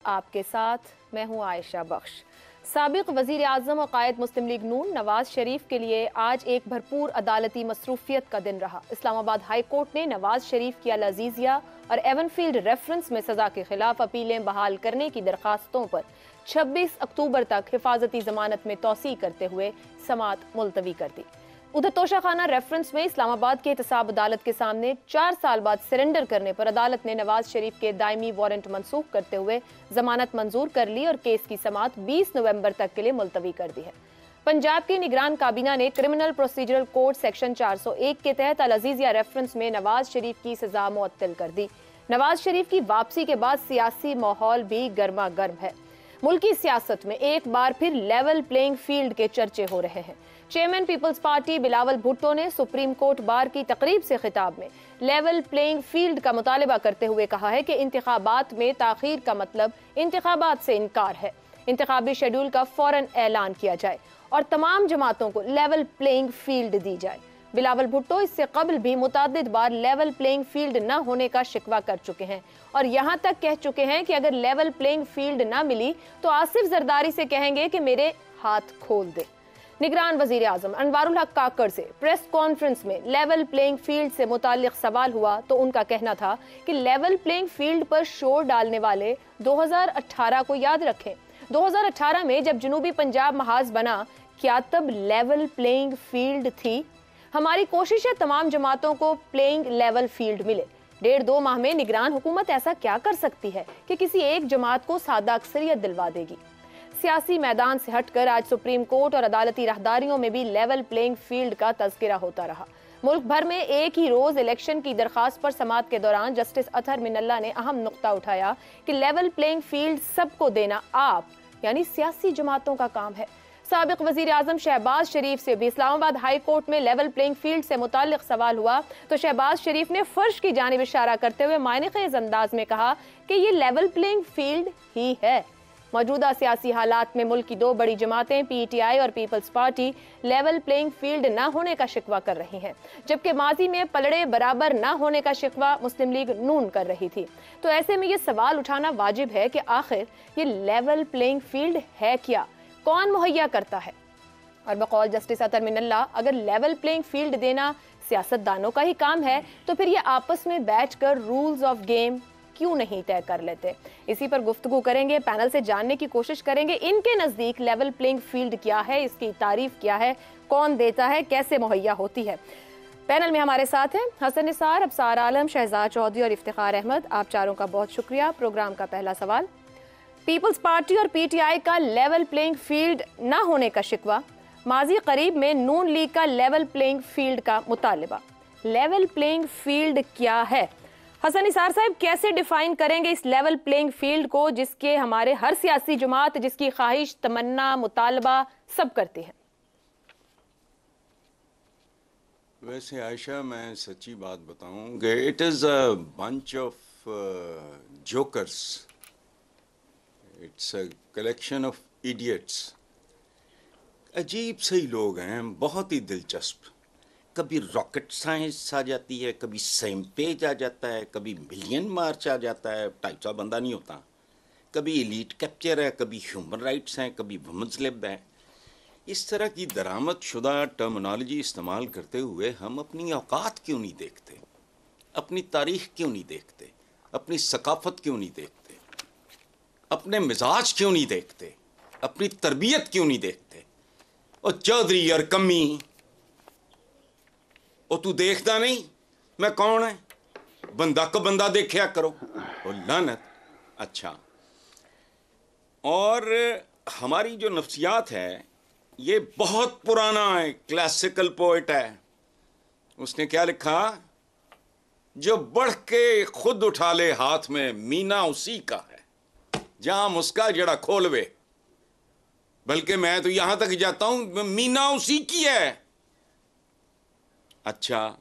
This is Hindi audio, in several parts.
आपके साथ मैं हूं आयशा बख्श। साबिक वजीर आजम और कायद मुस्लिम लीग नून नवाज शरीफ के लिए आज एक भरपूर अदालती मसरूफियत का दिन रहा। इस्लामाबाद हाई कोर्ट ने नवाज शरीफ की अल अजीजिया और एवनफील्ड रेफरेंस में सजा के खिलाफ अपीलें बहाल करने की दरखास्तों पर 26 अक्टूबर तक हिफाजती जमानत में तोसी करते हुए समाअत मुलतवी कर दी। उधर तोशाखाना रेफरेंस में इस्लामाबाद की एहतसाब अदालत के सामने 4 साल बाद सरेंडर करने पर अदालत ने नवाज शरीफ के दायमी वारंट मनसूख करते हुए जमानत मंजूर कर ली और केस की समाअत 20 नवंबर तक के लिए मुलतवी कर दी है। पंजाब की निगरान काबीना ने क्रिमिनल प्रोसीजरल कोड सेक्शन 401 के तहत अल अजीजिया रेफरेंस में नवाज शरीफ की सजा मुअत्तल कर दी। नवाज शरीफ की वापसी के बाद सियासी माहौल भी गर्मा गर्म है। मुल्की सियासत में एक बार फिर लेवल प्लेइंग फील्ड के चर्चे हो रहे हैं। चेयरमैन पीपल्स पार्टी बिलावल भुट्टो ने सुप्रीम कोर्ट बार की तकरीब से खिताब में लेवल प्लेइंग फील्ड का मुतालबा करते हुए कहा है कि इंतखाबात में ताखीर का मतलब इंतखाबात से इनकार है। इंतखाबी शेड्यूल का फौरन ऐलान किया जाए और तमाम जमातों को लेवल प्लेइंग फील्ड दी जाए। बिलावल भुट्टो इससे कबल भी मुतादिद बार लेवल प्लेइंग फील्ड न होने का शिकवा कर चुके हैं और यहां तक कह चुके हैं कि अगर लेवल प्लेइंग फील्ड न मिली तो आसिफ जरदारी से कहेंगे कि मेरे हाथ खोल दे। निगरान वजीर आजम अनवारुल हक काकड़ से प्रेस कॉन्फ्रेंस में लेवल प्लेइंग फील्ड से मुताल्लिक सवाल हुआ तो उनका कहना था कि लेवल प्लेइंग फील्ड पर शोर डालने वाले 2018 को याद रखें। 2018 में जब जनूबी पंजाब महाज बना, क्या तब लेवल प्लेइंग फील्ड थी? हमारी कोशिश है तमाम जमातों को प्लेइंग लेवल फील्ड मिले। 1.5-2 माह में निगरान हुकूमत ऐसा क्या कर सकती है कि किसी एक जमात को सादा अक्सरियत दिलवा देगी? सियासी मैदान से हटकर आज सुप्रीम कोर्ट और अदालती राहदारियों में भी लेवल प्लेइंग फील्ड का तज़किरा होता रहा। मुल्क भर में एक ही रोज इलेक्शन की दरखास्त पर समाअत के दौरान जस्टिस अतहर मिनल्ला ने अहम नुक्ता उठाया कि लेवल प्लेइंग फील्ड सबको देना आप यानी सियासी जमातों का काम है। साबिक वजीर आजम शहबाज शरीफ से भी इस्लामाबाद हाई कोर्ट में लेवल प्लेइंग फील्ड से मुताल्लिक सवाल हुआ तो शहबाज शरीफ ने फर्श की जानिब इशारा करते हुए मायने-खेज अंदाज में कहा कि ये लेवल प्लेइंग फील्ड ही है। मौजूदा सियासी हालात में मुल्क की 2 बड़ी जमातें पीटीआई और Peoples Party level playing field न होने का शिकवा कर रही हैं, जबकि माजी में पलड़े बराबर न होने का शिकवा मुस्लिम लीग नून कर रही थी। तो ऐसे में ये सवाल उठाना वाजिब है कि आखिर ये लेवल प्लेइंग फील्ड है क्या, कौन मुहैया करता है? और बकौल जस्टिस अतहर मिनल्ला, अगर लेवल प्लेइंग फील्ड देना सियासतदानों का ही काम है तो फिर ये आपस में बैठकर रूल्स ऑफ गेम क्यों नहीं तय कर लेते? इसी पर गुफ्तगू करेंगे, पैनल से जानने की कोशिश करेंगे इनके नजदीक लेवल प्लेइंग फील्ड क्या है, इसकी तारीफ क्या है, कौन देता है, कैसे मुहैया होती है। पैनल में हमारे साथ हैं हसन निसार, अबसार आलम, शहजाद चौधरी और इफ्तिखार अहमद। आप चारों का बहुत शुक्रिया। प्रोग्राम का पहला सवाल, पीपल्स पार्टी और पीटीआई का लेवल प्लेइंग फील्ड न होने का शिकवा, माजी करीब में नून लीग का लेवल प्लेइंग फील्ड का मुतालबा। लेवल प्लेइंग फील्ड क्या है? हसन निसार साहब, कैसे डिफाइन करेंगे इस लेवल प्लेइंग फील्ड को जिसके हमारे हर सियासी जमात जिसकी ख्वाहिश, तमन्ना, मुतालबा सब करती है? वैसे आयशा, मैं सच्ची बात बताऊं कि it is a bunch of jokers, it's a collection of idiots. अजीब से ही लोग हैं, बहुत ही दिलचस्प। कभी रॉकेट साइंस आ जाती है, कभी सेम पेज आ जाता है, कभी मिलियन मार्च आ जाता है, टाइप सा बंदा नहीं होता। कभी एलीट कैप्चर है, कभी ह्यूमन राइट्स हैं, कभी वुमेन्स लिब है। इस तरह की दरामद शुदा टर्मिनोलॉजी इस्तेमाल करते हुए हम अपनी औकात क्यों नहीं देखते, अपनी तारीख क्यों नहीं देखते, अपनी सकाफत क्यों नहीं देखते, अपने मिजाज क्यों नहीं देखते, अपनी तरबियत क्यों नहीं देखते? और चौधरी और कमी, और तू देखता नहीं मैं कौन है? बंदा को बंदा देखा करो। और लानत। अच्छा, और हमारी जो नफ्सियात है ये बहुत पुराना है, क्लासिकल पोएट है। उसने क्या लिखा? जो बढ़ के खुद उठा ले हाथ में, मीना उसी का है, जहां मुस्का जड़ा खोलवे। बल्कि मैं तो यहां तक जाता हूं, मीना उसी की है। अच्छा,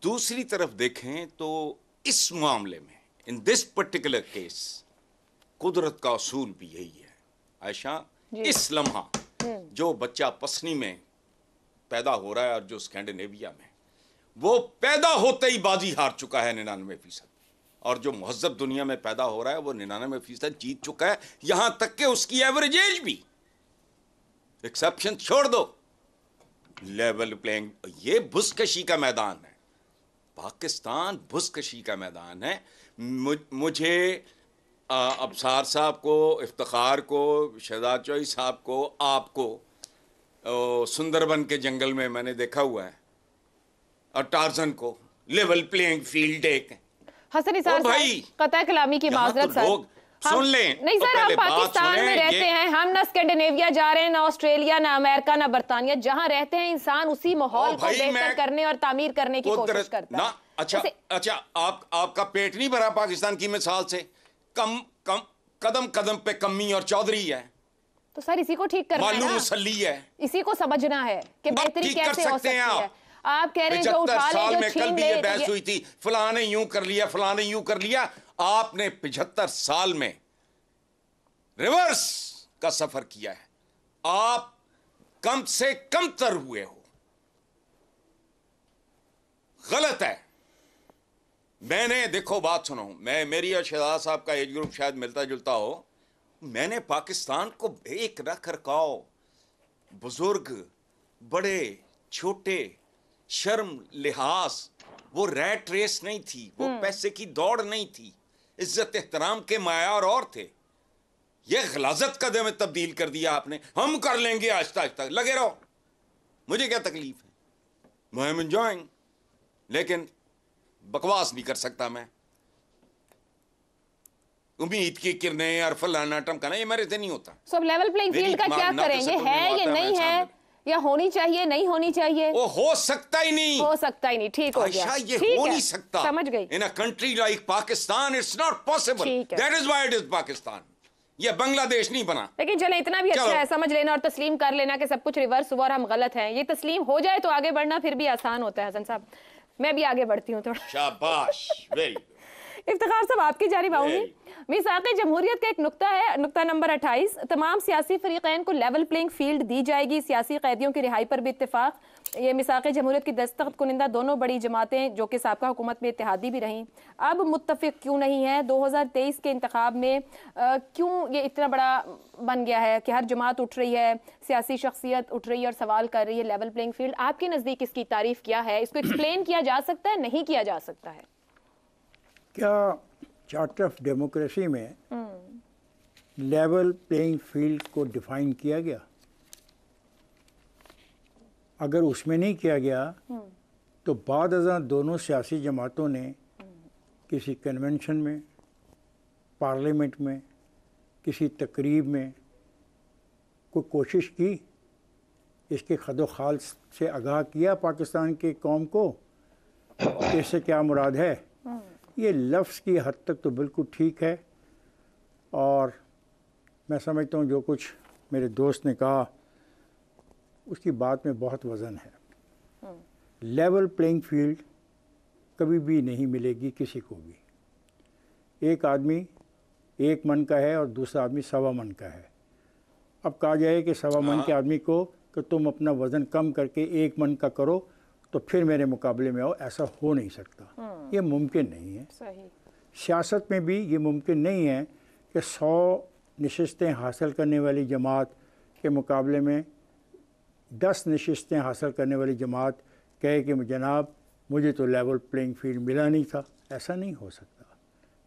दूसरी तरफ देखें तो इस मामले में, इन दिस पर्टिकुलर केस, कुदरत का असूल भी यही है आयशा। इस लम्हा जो बच्चा पसनी में पैदा हो रहा है और जो स्कैंडिनेविया में, वो पैदा होते ही बाजी हार चुका है 99%। और जो महज़ब दुनिया में पैदा हो रहा है वो 99% जीत चुका है, यहां तक कि उसकी एवरेज एज भी, एक्सेप्शन छोड़ दो। लेवल प्लेइंग, ये भुसकशी का मैदान है, पाकिस्तान भुसकशी का मैदान है। मुझे अबसार साहब को, इफ्तिखार को, शहजाद चौधरी साहब को, आपको सुंदरबन के जंगल में मैंने देखा हुआ है, और टार्जन को लेवल प्लेइंग फील्ड एक हसन निसार भाई, कतई कलामी की माजरत तो लोग सुन लें। नहीं तो सर, हम पाकिस्तान में रहते हैं, हम ना स्कैंडिनेविया जा रहे हैं, ना ऑस्ट्रेलिया, ना अमेरिका, ना बरतानिया। जहां रहते हैं इंसान उसी माहौल को बेहतर करने और तामीर करने की कोशिश करता है। अच्छा, आपका पेट नहीं भरा पाकिस्तान की मिसाल से? कदम कदम पे कमी और चौधरी है, तो सर इसी को ठीक करना है, मालूम मुसल्ली है, इसी को समझना है कि बेहतरी कैसे हो सकती है। आप कह रहे हैं जो उठा ले, साल जो में कल भी ये बहस हुई थी, फलां ने यूं कर लिया, फलां ने यूं कर लिया। आपने 75 साल में रिवर्स का सफर किया है, आप कम से कम तर हुए हो। गलत है। मैंने, देखो बात सुनो, मेरी और शहजाद साहब का एज ग्रुप शायद मिलता जुलता हो। मैंने पाकिस्तान को एक रख रखाव, बुजुर्ग, बड़े, छोटे, शर्म, लिहाज, वो रैट रेस नहीं थी, वो पैसे की दौड़ नहीं थी, इज्जत एहतराम के मायार और थे। ये गलाजत कदम में तब्दील कर दिया आपने। हम कर लेंगे आहिस्ता आहिस्ता, लगे रहो, मुझे क्या तकलीफ है, आई एम एंजॉयिंग, लेकिन बकवास नहीं कर सकता मैं। उम्मीद की किरणें और फलाना टमकाना, ये मेरे से नहीं होता। सो लेवल प्लेइंग फील्ड का क्या करेंगे? है या नहीं है, या होनी चाहिए, नहीं होनी चाहिए? वो हो सकता ही नहीं, हो सकता ही नहीं। ठीक हो गया, ये हो नहीं सकता। समझ गई। In a country like Pakistan it's not possible, that is why it is Pakistan. ये बांग्लादेश नहीं बना। लेकिन चले, इतना भी अच्छा है, समझ लेना और तस्लीम कर लेना कि सब कुछ रिवर्स हुआ और हम गलत हैं। ये तस्लीम हो जाए तो आगे बढ़ना फिर भी आसान होता है। हसन साहब, मैं भी आगे बढ़ती हूँ थोड़ा। शाबाश, वेरी गुड। इफ्तिखार साहब, आपकी जानिब आऊंगी। मीसाक़े जमहूरियत का एक नुक्ता है, नुक्ता नंबर 28, तमाम सियासी फरीक़ैन को लेवल प्लेइंग फील्ड दी जाएगी, सियासी कैदियों की रिहाई पर भी इत्तेफाक। ये मीसाक़े जमहूरियत की दस्तखत कुनिंदा दोनों बड़ी जमातें जो कि साबका हुकूमत में इत्तेहादी भी रहीं, अब मुत्तफिक क्यों नहीं है? 2023 के इंतखाब में क्यों ये इतना बड़ा बन गया है कि हर जमात उठ रही है, सियासी शख्सियत उठ रही है और सवाल कर रही है लेवल प्लेइंग फील्ड? आपके नज़दीक इसकी तारीफ क्या है? इसको एक्सप्लेन किया जा सकता है, नहीं किया जा सकता है? क्या चार्टर ऑफ डेमोक्रेसी में लेवल प्लेइंग फील्ड को डिफाइन किया गया? अगर उसमें नहीं किया गया तो बाद अज़ां दोनों सियासी जमातों ने किसी कन्वेंशन में, पार्लियामेंट में, किसी तकरीब में कोई कोशिश की, इसके खदो खाल से आगाह किया पाकिस्तान के कौम को इससे क्या मुराद है? ये लफ्ज़ की हद तक तो बिल्कुल ठीक है, और मैं समझता हूँ जो कुछ मेरे दोस्त ने कहा उसकी बात में बहुत वज़न है। लेवल प्लेइंग फील्ड कभी भी नहीं मिलेगी किसी को भी। एक आदमी 1 मन का है और दूसरा आदमी 1.25 मन का है। अब कहा जाए कि 1.25 मन के आदमी को कि तुम अपना वज़न कम करके 1 मन का करो तो फिर मेरे मुकाबले में आओ, ऐसा हो नहीं सकता। ये मुमकिन नहीं है। सही। सियासत में भी ये मुमकिन नहीं है कि 100 नशिस्तें हासिल करने वाली जमात के मुकाबले में 10 नशिस्तें हासिल करने वाली जमात कहे कि जनाब मुझे तो लेवल प्लेइंग फील्ड मिला नहीं था। ऐसा नहीं हो सकता।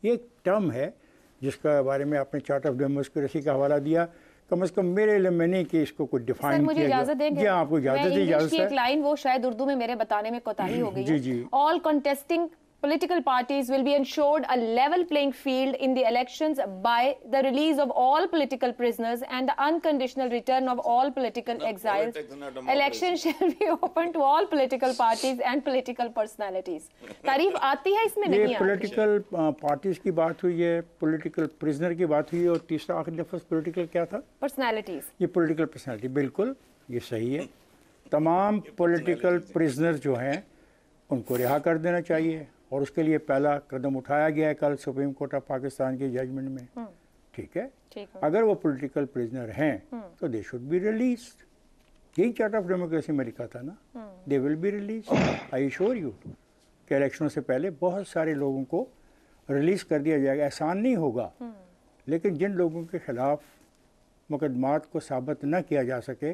ये एक टर्म है जिसका बारे में आपने चार्टर ऑफ डेमोक्रेसी का हवाला दिया, कम से कम मेरे इल्म में नहीं कि इसको कुछ डिफाइन किया गया। इजाजत देंगे? जी, आपको इजाजत है। इजाजत है। एक लाइन वो शायद उर्दू में मेरे बताने में कोताही हो गई है। जी जी। All contesting political parties will be ensured a level playing field in the elections by the release of all political prisoners and the unconditional return of all political exiles. Elections shall be open to all political parties and political personalities. तारीफ आती है इसमें? नहीं आती। पॉलिटिकल पार्टीज की बात हुई है, पॉलिटिकल प्रिजनर की बात हुई है, और तीसरा आखिरी लफ्ज़ पॉलिटिकल क्या था? पर्सनालिटीज। ये पॉलिटिकल पर्सनालिटी, बिल्कुल ये सही है। तमाम पॉलिटिकल प्रिजनर जो हैं उनको रिहा कर देना चाहिए, और उसके लिए पहला कदम उठाया गया है कल सुप्रीम कोर्ट ऑफ पाकिस्तान की जजमेंट में। ठीक है, अगर वो पॉलिटिकल प्रिजनर हैं तो दे शुड बी रिलीज्ड। यही चार्टर ऑफ डेमोक्रेसी में लिखा था ना, they will be released. I sure you कि इलेक्शनों से पहले बहुत सारे लोगों को रिलीज़ कर दिया जाएगा। एहसान नहीं होगा, लेकिन जिन लोगों के ख़िलाफ़ मुकदमात को साबित न किया जा सके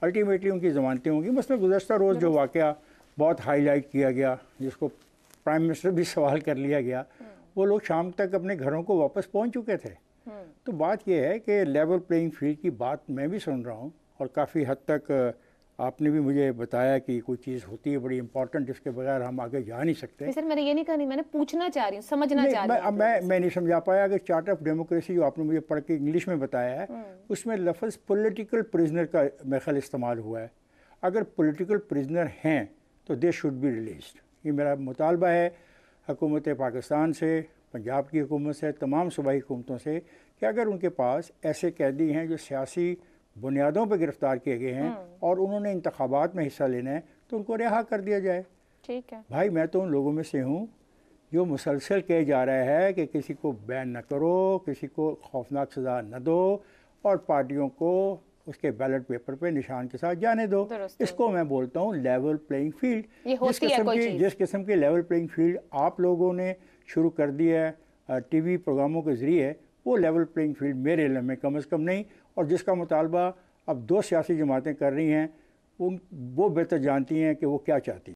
अल्टीमेटली उनकी ज़मानतें होंगी। मसलन गुज़श्ता रोज़ जो वाक़या बहुत हाईलाइट किया गया, जिसको प्राइम मिनिस्टर भी सवाल कर लिया गया, वो लोग शाम तक अपने घरों को वापस पहुंच चुके थे। तो बात यह है कि लेवल प्लेइंग फील्ड की बात मैं भी सुन रहा हूं और काफ़ी हद तक आपने भी मुझे बताया कि कोई चीज़ होती है बड़ी इंपॉर्टेंट जिसके बगैर हम आगे जा नहीं सकते। सर मैंने ये नहीं कहा, नहीं मैंने पूछना चाह रही हूँ, समझना चाह रही हूँ। मैं नहीं समझा पाया कि चार्ट ऑफ डेमोक्रेसी जो आपने मुझे पढ़ के इंग्लिश में बताया है उसमें लफ्ज़ पॉलिटिकल प्रिजनर का मेरे ख्याल इस्तेमाल हुआ है। अगर पॉलिटिकल प्रिजनर हैं तो दे शुड बी रिलीज्ड। ये मेरा मुतालबा है हुकूमत पाकिस्तान से, पंजाब की हुकूमत से, तमाम सूबाई हुकूमतों से कि अगर उनके पास ऐसे कैदी हैं जो सियासी बुनियादों पर गिरफ़्तार किए गए हैं और उन्होंने इंतखाबात में हिस्सा लेना है तो उनको रिहा कर दिया जाए। ठीक है भाई, मैं तो उन लोगों में से हूँ जो मुसलसल कहे जा रहा है कि किसी को बैन न करो, किसी को खौफनाक सज़ा न दो और पार्टियों को उसके बैलेट पेपर पे निशान के साथ जाने दो। इसको मैं बोलता हूँ लेवल प्लेइंग फील्ड। जिस किस्म की लेवल प्लेइंग फील्ड आप लोगों ने शुरू कर दी है टीवी प्रोग्रामों के ज़रिए, वो लेवल प्लेइंग फील्ड मेरे इल्म में कम से कम नहीं। और जिसका मुतालबा अब 2 सियासी जमातें कर रही हैं वो बेहतर जानती हैं कि वो क्या चाहती हैं।